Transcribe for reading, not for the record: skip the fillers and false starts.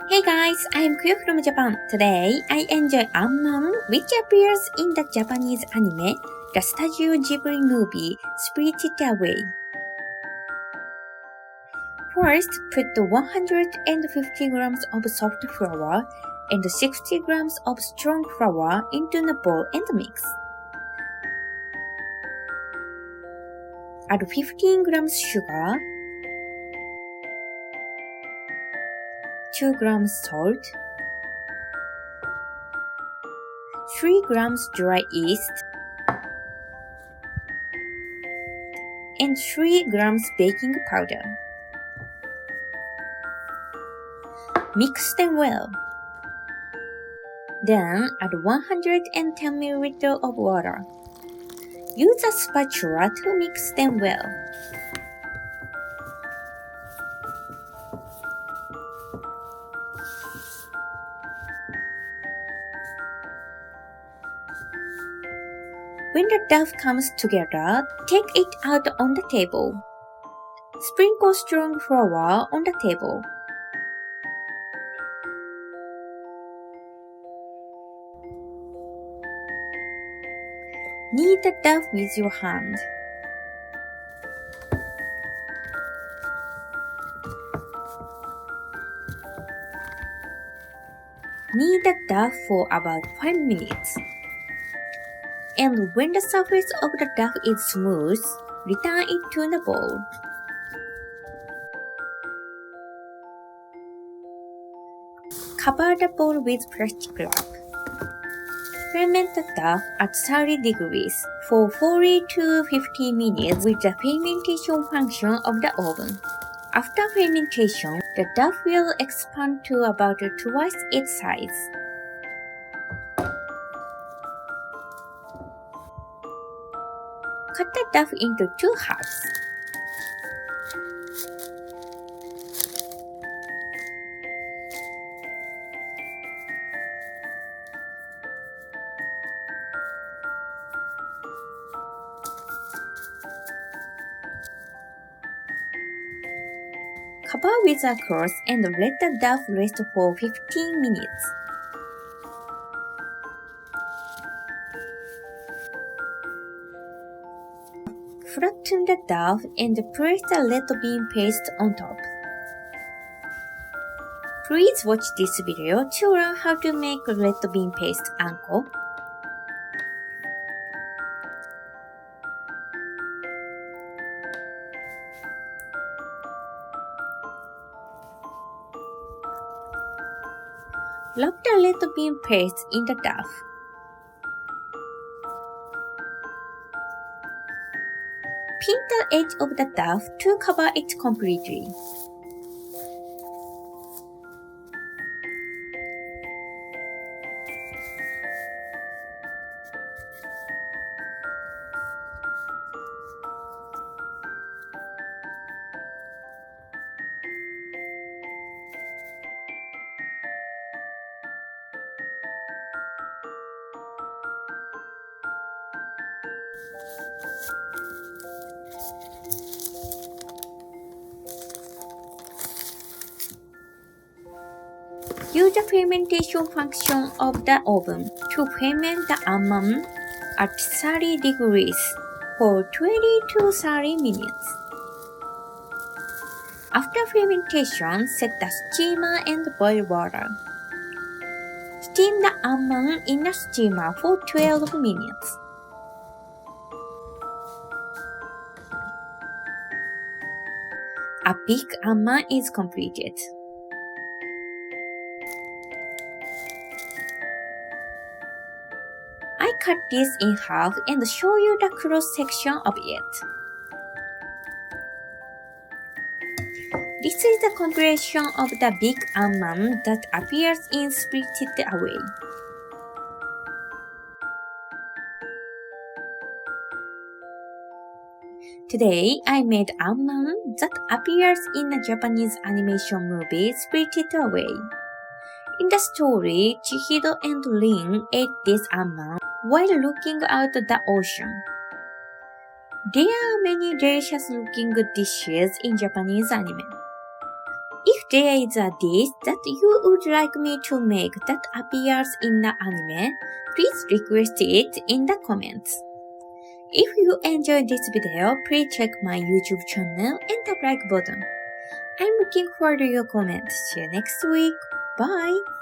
Hey guys, I am Kuyo from Japan. Today, I enjoy Anman, which appears in the Japanese anime, the Studio Ghibli movie, Spirited Away. First, put the 150 grams of soft flour and 60 grams of strong flour into the bowl and mix. Add 15 grams sugar, 2 grams salt, 3 grams dry yeast, and 3 grams baking powder. Mix them well. Then add 110 ml of water. Use a spatula to mix them well. When the dough comes together, take it out on the table. Sprinkle strong flour on the table. Knead the dough with your hand. Knead the dough for about 5 minutes. And when the surface of the dough is smooth, return it to the bowl. Cover the bowl with plastic wrap. Ferment the dough at 30 degrees for 40 to 50 minutes with the fermentation function of the oven. After fermentation, the dough will expand to about twice its size. Cut the dough into 2 halves. Cover with a cloth and let the dough rest for 15 minutes. Flatten the dough and place the red bean paste on top. Please watch this video to learn how to make red bean paste anko. Rub the red bean paste in the dough. Pin the edge of the dough to cover it completely. Use the fermentation function of the oven to ferment the almond at 30 degrees for 20 to 30 minutes. After fermentation, set the steamer and boil water. Steam the almond in the steamer for 12 minutes. A big almond is completed. I cut this in half and show you the cross section of it. This is the configuration of the big almond that appears in Spirited Away. Today, I made almond that appears in the Japanese animation movie Spirited Away. In the story, Chihiro and Rin ate this almond while looking out the ocean. There are many delicious looking dishes in Japanese anime. If there is a dish that you would like me to make that appears in the anime, please request it in the comments. If you enjoyed this video, please check my YouTube channel and the like button. I'm looking forward to your comments. See you next week. Bye!